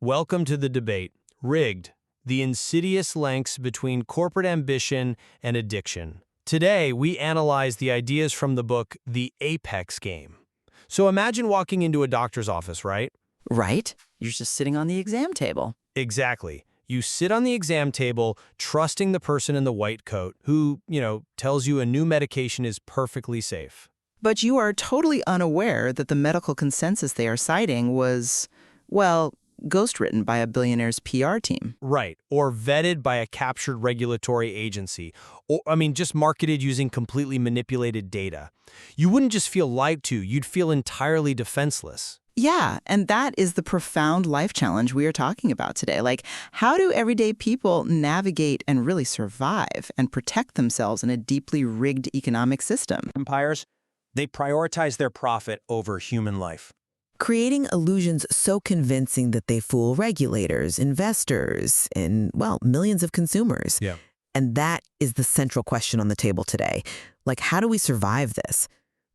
Welcome to the debate, Rigged, the insidious links between corporate ambition and addiction. Today, we analyze the ideas from the book, The Apex Game. So imagine walking into a doctor's office, right? Right? You're just sitting on the exam table. Exactly. You sit on the exam table, trusting the person in the white coat who, tells you a new medication is perfectly safe. But you are totally unaware that the medical consensus they are citing was, well, ghostwritten by a billionaire's PR team. Right. Or vetted by a captured regulatory agency. Or, just marketed using completely manipulated data. You wouldn't just feel lied to, you'd feel entirely defenseless. Yeah, and that is the profound life challenge we are talking about today. Like, how do everyday people navigate and really survive and protect themselves in a deeply rigged economic system? Empires, they prioritize their profit over human life. Creating illusions so convincing that they fool regulators, investors, and, well, millions of consumers. Yeah. And that is the central question on the table today. Like, how do we survive this?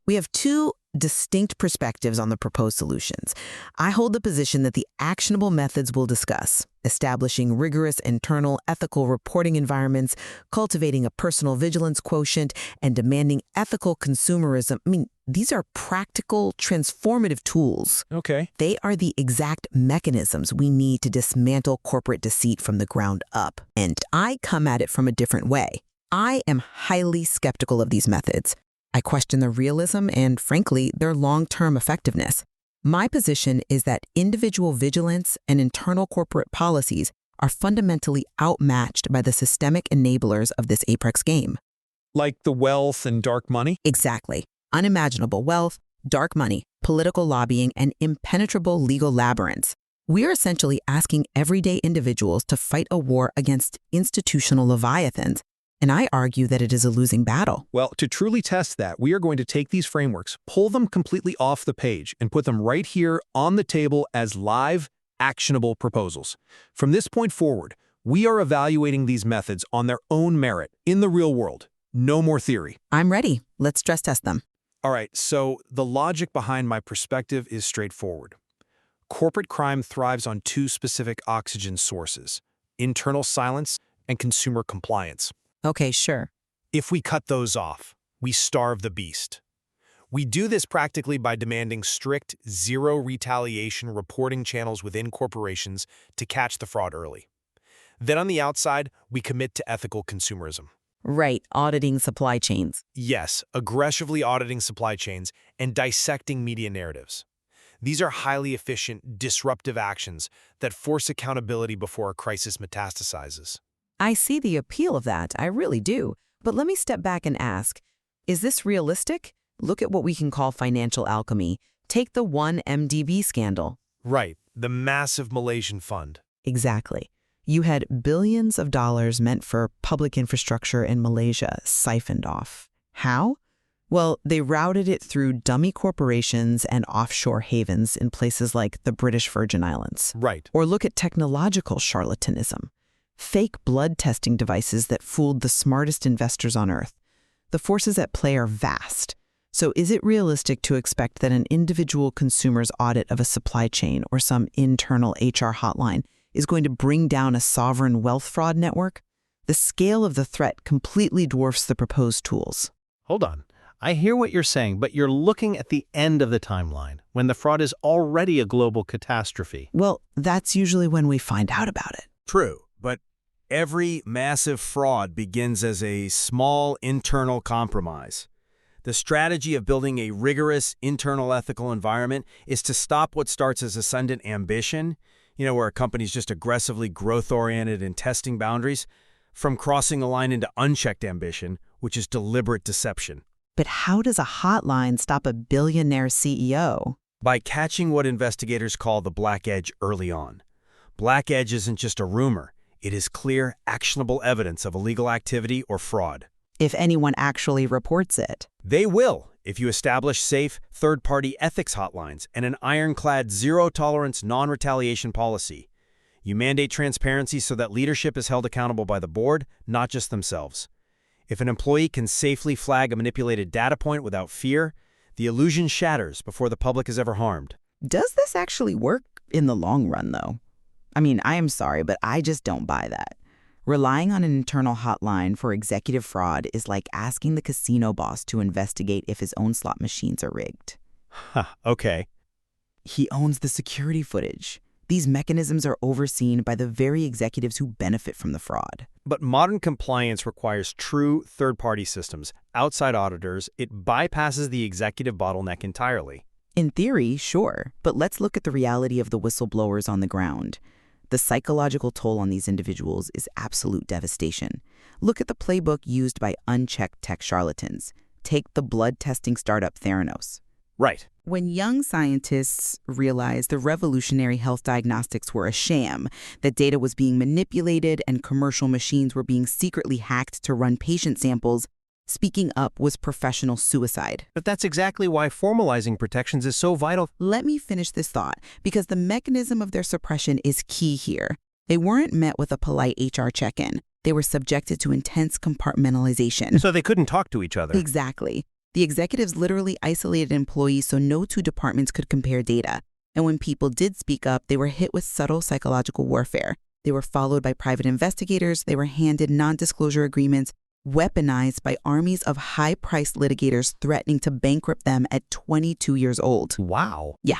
We have two distinct perspectives on the proposed solutions. I hold the position that the actionable methods we'll discuss, establishing rigorous internal ethical reporting environments, cultivating a personal vigilance quotient, and demanding ethical consumerism. These are practical, transformative tools. Okay. They are the exact mechanisms we need to dismantle corporate deceit from the ground up. And I come at it from a different way. I am highly skeptical of these methods. I question their realism and, frankly, their long-term effectiveness. My position is that individual vigilance and internal corporate policies are fundamentally outmatched by the systemic enablers of this Apex game. Like the wealth and dark money? Exactly. Unimaginable wealth, dark money, political lobbying, and impenetrable legal labyrinths. We are essentially asking everyday individuals to fight a war against institutional leviathans. And I argue that it is a losing battle. Well, to truly test that, we are going to take these frameworks, pull them completely off the page, and put them right here on the table as live, actionable proposals. From this point forward, we are evaluating these methods on their own merit in the real world. No more theory. I'm ready. Let's stress test them. All right, so the logic behind my perspective is straightforward. Corporate crime thrives on two specific oxygen sources: internal silence and consumer compliance. Okay, sure. If we cut those off, we starve the beast. We do this practically by demanding strict, zero-retaliation reporting channels within corporations to catch the fraud early. Then on the outside, we commit to ethical consumerism. Right, auditing supply chains. Yes, aggressively auditing supply chains and dissecting media narratives. These are highly efficient, disruptive actions that force accountability before a crisis metastasizes. I see the appeal of that, I really do. But let me step back and ask, is this realistic? Look at what we can call financial alchemy. Take the 1MDB scandal. Right, the massive Malaysian fund. Exactly. You had billions of dollars meant for public infrastructure in Malaysia siphoned off. How? Well, they routed it through dummy corporations and offshore havens in places like the British Virgin Islands. Right. Or look at technological charlatanism. Fake blood testing devices that fooled the smartest investors on Earth. The forces at play are vast. So is it realistic to expect that an individual consumer's audit of a supply chain or some internal HR hotline is going to bring down a sovereign wealth fraud network? The scale of the threat completely dwarfs the proposed tools. Hold on. I hear what you're saying, but you're looking at the end of the timeline, when the fraud is already a global catastrophe. Well, that's usually when we find out about it. True, but every massive fraud begins as a small internal compromise. The strategy of building a rigorous internal ethical environment is to stop what starts as ascendant ambition, where a company's just aggressively growth-oriented and testing boundaries, from crossing a line into unchecked ambition, which is deliberate deception. But how does a hotline stop a billionaire CEO? By catching what investigators call the black edge early on. Black edge isn't just a rumor. It is clear, actionable evidence of illegal activity or fraud. If anyone actually reports it. They will, if you establish safe, third-party ethics hotlines and an ironclad zero-tolerance non-retaliation policy. You mandate transparency so that leadership is held accountable by the board, not just themselves. If an employee can safely flag a manipulated data point without fear, the illusion shatters before the public is ever harmed. Does this actually work in the long run, though? I mean, I am sorry, but I just don't buy that. Relying on an internal hotline for executive fraud is like asking the casino boss to investigate if his own slot machines are rigged. Huh, okay. He owns the security footage. These mechanisms are overseen by the very executives who benefit from the fraud. But modern compliance requires true third-party systems. Outside auditors, it bypasses the executive bottleneck entirely. In theory, sure, but let's look at the reality of the whistleblowers on the ground. The psychological toll on these individuals is absolute devastation. Look at the playbook used by unchecked tech charlatans. Take the blood testing startup Theranos. Right. When young scientists realized the revolutionary health diagnostics were a sham, that data was being manipulated and commercial machines were being secretly hacked to run patient samples, speaking up was professional suicide. But that's exactly why formalizing protections is so vital. Let me finish this thought, because the mechanism of their suppression is key here. They weren't met with a polite HR check-in. They were subjected to intense compartmentalization. So they couldn't talk to each other. Exactly. The executives literally isolated employees so no two departments could compare data. And when people did speak up, they were hit with subtle psychological warfare. They were followed by private investigators. They were handed non-disclosure agreements, weaponized by armies of high-priced litigators threatening to bankrupt them at 22 years old. Wow. Yeah.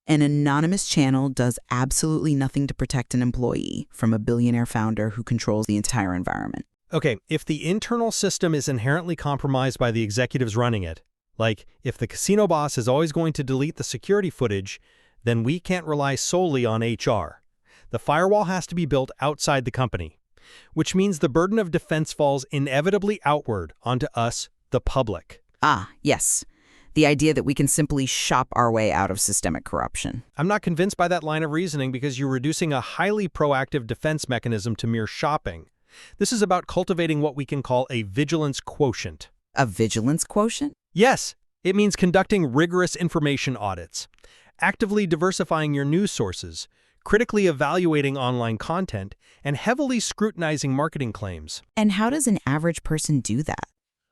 An anonymous channel does absolutely nothing to protect an employee from a billionaire founder who controls the entire environment. Okay, if the internal system is inherently compromised by the executives running it, like if the casino boss is always going to delete the security footage, then we can't rely solely on HR. The firewall has to be built outside the company, which means the burden of defense falls inevitably outward onto us, the public. Ah, yes. The idea that we can simply shop our way out of systemic corruption. I'm not convinced by that line of reasoning because you're reducing a highly proactive defense mechanism to mere shopping. This is about cultivating what we can call a vigilance quotient. A vigilance quotient? Yes, it means conducting rigorous information audits, actively diversifying your news sources, critically evaluating online content, and heavily scrutinizing marketing claims. And how does an average person do that?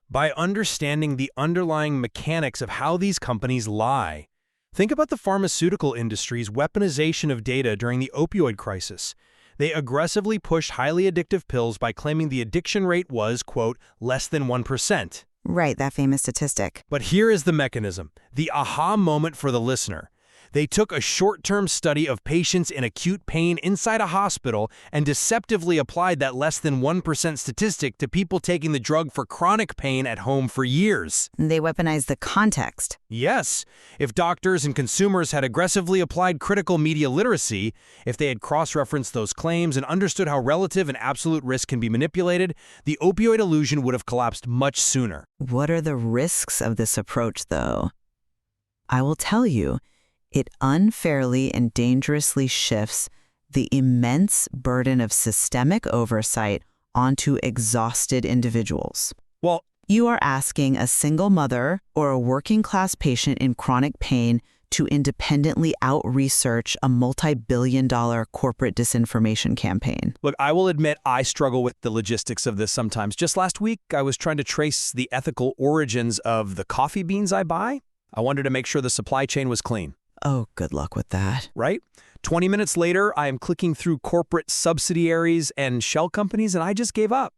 By understanding the underlying mechanics of how these companies lie. Think about the pharmaceutical industry's weaponization of data during the opioid crisis. They aggressively pushed highly addictive pills by claiming the addiction rate was, quote, less than 1%. Right, that famous statistic. But here is the mechanism, the aha moment for the listener. They took a short-term study of patients in acute pain inside a hospital and deceptively applied that less than 1% statistic to people taking the drug for chronic pain at home for years. They weaponized the context. Yes. If doctors and consumers had aggressively applied critical media literacy, if they had cross-referenced those claims and understood how relative and absolute risk can be manipulated, the opioid illusion would have collapsed much sooner. What are the risks of this approach, though? I will tell you. It unfairly and dangerously shifts the immense burden of systemic oversight onto exhausted individuals. Well, you are asking a single mother or a working-class patient in chronic pain to independently out-research a multi-billion-dollar corporate disinformation campaign. Look, I will admit I struggle with the logistics of this sometimes. Just last week, I was trying to trace the ethical origins of the coffee beans I buy. I wanted to make sure the supply chain was clean. Oh, good luck with that. Right? 20 minutes later, I am clicking through corporate subsidiaries and shell companies, and I just gave up.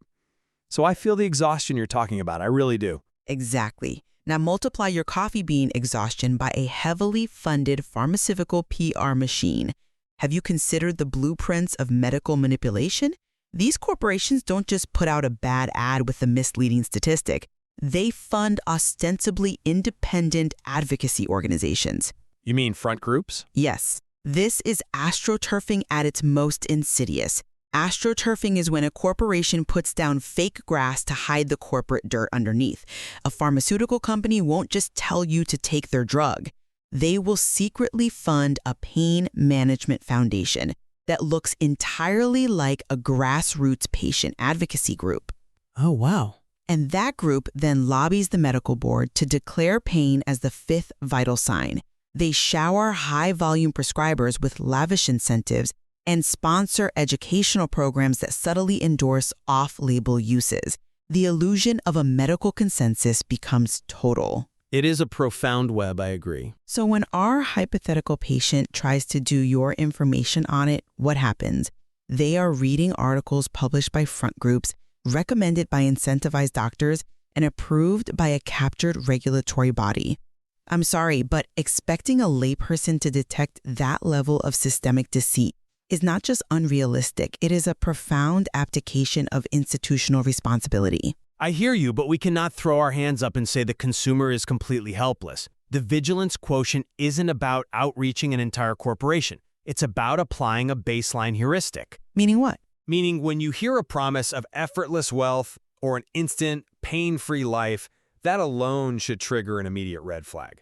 So I feel the exhaustion you're talking about. I really do. Exactly. Now multiply your coffee bean exhaustion by a heavily funded pharmaceutical PR machine. Have you considered the blueprints of medical manipulation? These corporations don't just put out a bad ad with a misleading statistic. They fund ostensibly independent advocacy organizations. You mean front groups? Yes. This is astroturfing at its most insidious. Astroturfing is when a corporation puts down fake grass to hide the corporate dirt underneath. A pharmaceutical company won't just tell you to take their drug. They will secretly fund a pain management foundation that looks entirely like a grassroots patient advocacy group. Oh, wow. And that group then lobbies the medical board to declare pain as the fifth vital sign. They shower high-volume prescribers with lavish incentives and sponsor educational programs that subtly endorse off-label uses. The illusion of a medical consensus becomes total. It is a profound web, I agree. So when our hypothetical patient tries to do your information audit, what happens? They are reading articles published by front groups, recommended by incentivized doctors, and approved by a captured regulatory body. I'm sorry, but expecting a layperson to detect that level of systemic deceit is not just unrealistic, it is a profound abdication of institutional responsibility. I hear you, but we cannot throw our hands up and say the consumer is completely helpless. The vigilance quotient isn't about outreaching an entire corporation. It's about applying a baseline heuristic. Meaning what? Meaning when you hear a promise of effortless wealth or an instant, pain-free life, that alone should trigger an immediate red flag.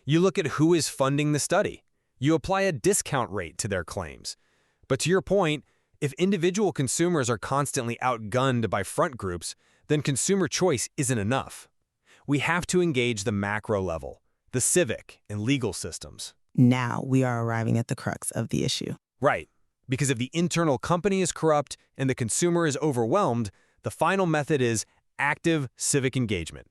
You look at who is funding the study. You apply a discount rate to their claims. But to your point, if individual consumers are constantly outgunned by front groups, then consumer choice isn't enough. We have to engage the macro level, the civic and legal systems. Now we are arriving at the crux of the issue. Right. Because if the internal company is corrupt and the consumer is overwhelmed, the final method is active civic engagement.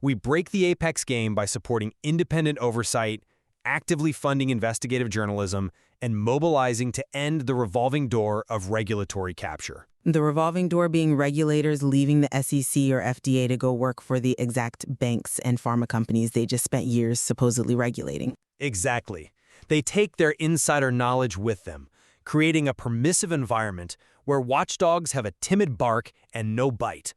We break the apex game by supporting independent oversight, actively funding investigative journalism, and mobilizing to end the revolving door of regulatory capture. The revolving door being regulators leaving the SEC or FDA to go work for the exact banks and pharma companies they just spent years supposedly regulating. Exactly. They take their insider knowledge with them, creating a permissive environment where watchdogs have a timid bark and no bite.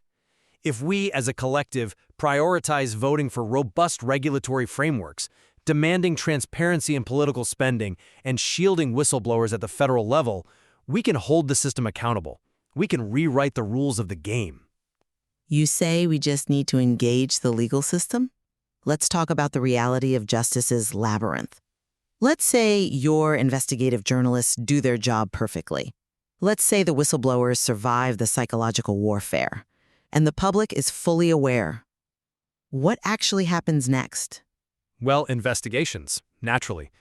If we, as a collective, prioritize voting for robust regulatory frameworks, demanding transparency in political spending, and shielding whistleblowers at the federal level, we can hold the system accountable. We can rewrite the rules of the game. You say we just need to engage the legal system? Let's talk about the reality of justice's labyrinth. Let's say your investigative journalists do their job perfectly. Let's say the whistleblowers survive the psychological warfare, and the public is fully aware. What actually happens next? Well, investigations, naturally.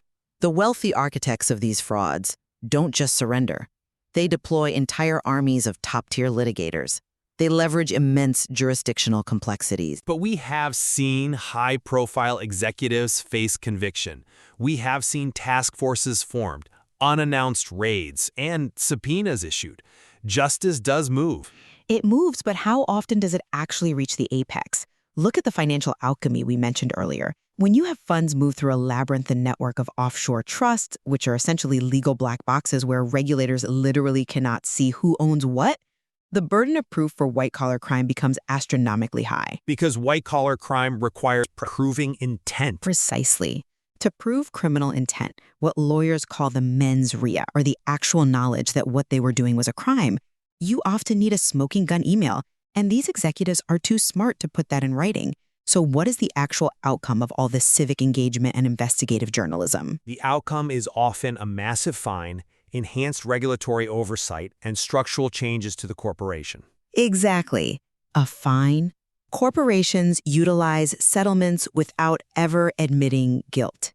The wealthy architects of these frauds don't just surrender. They deploy entire armies of top-tier litigators. They leverage immense jurisdictional complexities. But we have seen high-profile executives face conviction. We have seen task forces formed, unannounced raids, and subpoenas issued. Justice does move. It moves, but how often does it actually reach the apex? Look at the financial alchemy we mentioned earlier. When you have funds move through a labyrinthine network of offshore trusts, which are essentially legal black boxes where regulators literally cannot see who owns what, the burden of proof for white-collar crime becomes astronomically high. Because white-collar crime requires proving intent. Precisely. To prove criminal intent, what lawyers call the mens rea, or the actual knowledge that what they were doing was a crime, you often need a smoking gun email, and these executives are too smart to put that in writing. So what is the actual outcome of all this civic engagement and investigative journalism? The outcome is often a massive fine, enhanced regulatory oversight, and structural changes to the corporation. Exactly. A fine. Corporations utilize settlements without ever admitting guilt.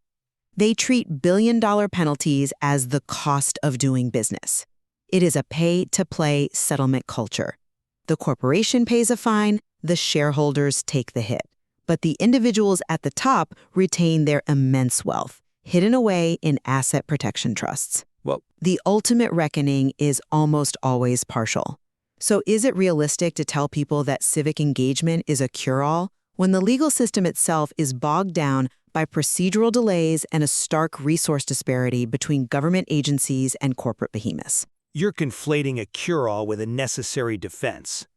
They treat billion-dollar penalties as the cost of doing business. It is a pay-to-play settlement culture. The corporation pays a fine, the shareholders take the hit. But the individuals at the top retain their immense wealth, hidden away in asset protection trusts. Well, the ultimate reckoning is almost always partial. So is it realistic to tell people that civic engagement is a cure-all when the legal system itself is bogged down by procedural delays and a stark resource disparity between government agencies and corporate behemoths? You're conflating a cure-all with a necessary defense.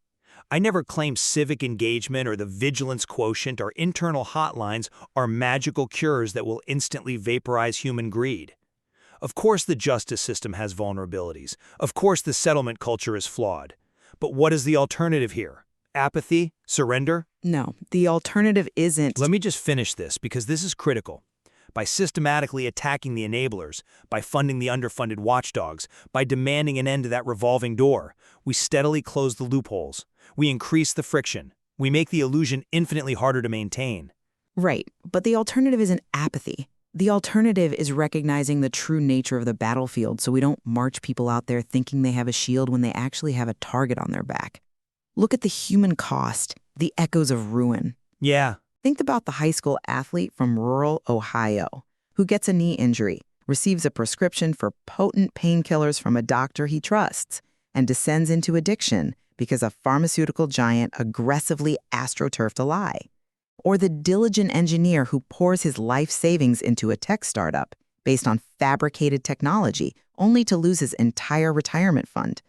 I never claimed civic engagement or the vigilance quotient or internal hotlines are magical cures that will instantly vaporize human greed. Of course the justice system has vulnerabilities. Of course the settlement culture is flawed. But what is the alternative here? Apathy? Surrender? No, the alternative isn't. Let me just finish this because this is critical. By systematically attacking the enablers, by funding the underfunded watchdogs, by demanding an end to that revolving door, we steadily close the loopholes. We increase the friction. We make the illusion infinitely harder to maintain. Right, but the alternative isn't apathy. The alternative is recognizing the true nature of the battlefield so we don't march people out there thinking they have a shield when they actually have a target on their back. Look at the human cost, the echoes of ruin. Yeah. Think about the high school athlete from rural Ohio who gets a knee injury, receives a prescription for potent painkillers from a doctor he trusts, and descends into addiction because a pharmaceutical giant aggressively astroturfed a lie. Or the diligent engineer who pours his life savings into a tech startup based on fabricated technology, only to lose his entire retirement fund.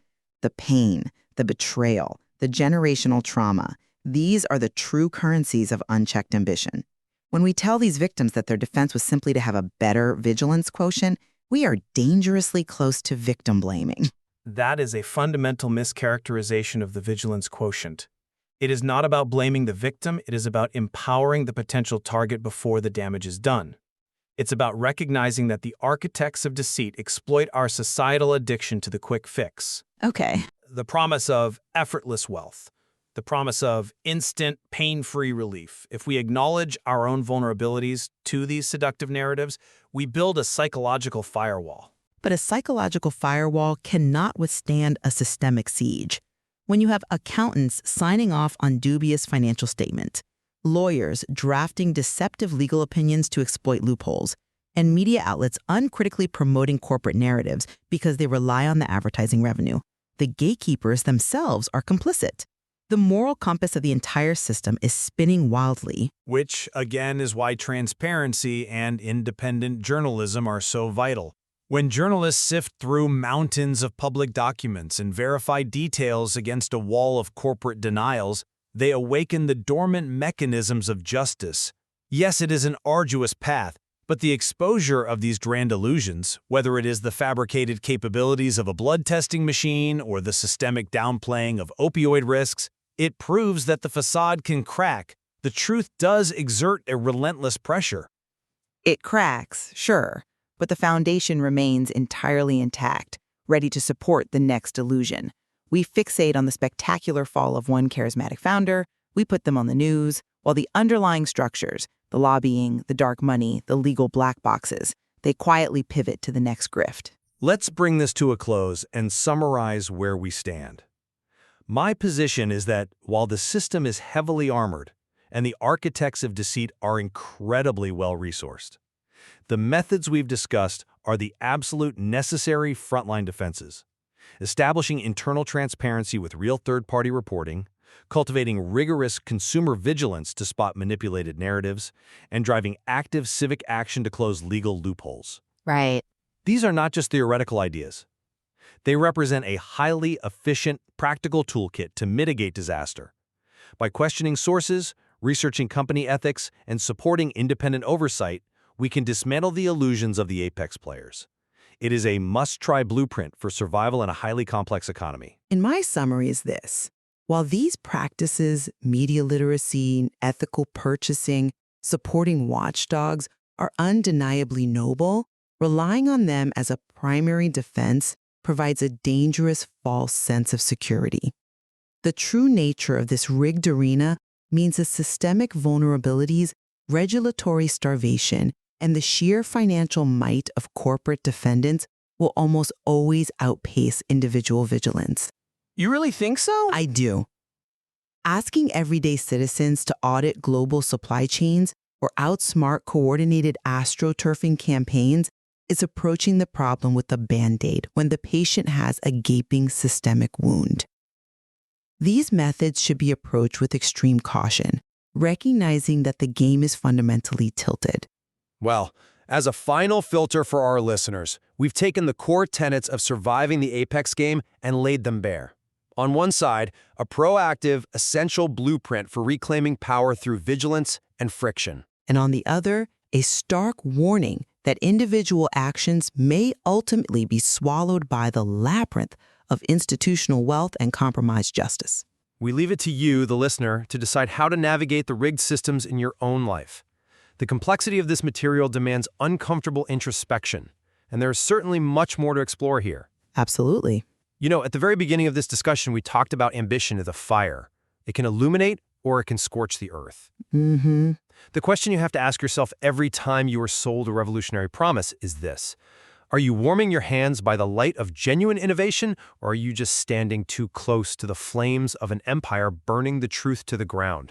The pain, the betrayal, the generational trauma, these are the true currencies of unchecked ambition. When we tell these victims that their defense was simply to have a better vigilance quotient, we are dangerously close to victim blaming. That is a fundamental mischaracterization of the vigilance quotient. It is not about blaming the victim, it is about empowering the potential target before the damage is done. It's about recognizing that the architects of deceit exploit our societal addiction to the quick fix. Okay. The promise of effortless wealth. The promise of instant, pain-free relief. If we acknowledge our own vulnerabilities to these seductive narratives, we build a psychological firewall. But a psychological firewall cannot withstand a systemic siege. When you have accountants signing off on dubious financial statements, lawyers drafting deceptive legal opinions to exploit loopholes, and media outlets uncritically promoting corporate narratives because they rely on the advertising revenue, the gatekeepers themselves are complicit. The moral compass of the entire system is spinning wildly. Which, again, is why transparency and independent journalism are so vital. When journalists sift through mountains of public documents and verify details against a wall of corporate denials, they awaken the dormant mechanisms of justice. Yes, it is an arduous path, but the exposure of these grand illusions, whether it is the fabricated capabilities of a blood testing machine or the systemic downplaying of opioid risks, it proves that the facade can crack. The truth does exert a relentless pressure. It cracks, sure, but the foundation remains entirely intact, ready to support the next illusion. We fixate on the spectacular fall of one charismatic founder, we put them on the news, while the underlying structures, the lobbying, the dark money, the legal black boxes, they quietly pivot to the next grift. Let's bring this to a close and summarize where we stand. My position is that while the system is heavily armored and the architects of deceit are incredibly well-resourced, the methods we've discussed are the absolute necessary frontline defenses. Establishing internal transparency with real third-party reporting, cultivating rigorous consumer vigilance to spot manipulated narratives, and driving active civic action to close legal loopholes. Right. These are not just theoretical ideas. They represent a highly efficient, practical toolkit to mitigate disaster. By questioning sources, researching company ethics, and supporting independent oversight, we can dismantle the illusions of the apex players. It is a must-try blueprint for survival in a highly complex economy. And my summary is this. While these practices, media literacy, ethical purchasing, supporting watchdogs, are undeniably noble, relying on them as a primary defense provides a dangerous false sense of security. The true nature of this rigged arena means the systemic vulnerabilities, regulatory starvation, and the sheer financial might of corporate defendants will almost always outpace individual vigilance. You really think so? I do. Asking everyday citizens to audit global supply chains or outsmart coordinated astroturfing campaigns is approaching the problem with a Band-Aid when the patient has a gaping systemic wound. These methods should be approached with extreme caution, recognizing that the game is fundamentally tilted. Well, as a final filter for our listeners, we've taken the core tenets of surviving the Apex game and laid them bare. On one side, a proactive, essential blueprint for reclaiming power through vigilance and friction. And on the other, a stark warning that individual actions may ultimately be swallowed by the labyrinth of institutional wealth and compromised justice. We leave it to you, the listener, to decide how to navigate the rigged systems in your own life. The complexity of this material demands uncomfortable introspection, and there is certainly much more to explore here. Absolutely. You know, at the very beginning of this discussion, we talked about ambition as a fire. It can illuminate or it can scorch the earth. Mm-hmm. The question you have to ask yourself every time you are sold a revolutionary promise is this. Are you warming your hands by the light of genuine innovation, or are you just standing too close to the flames of an empire burning the truth to the ground?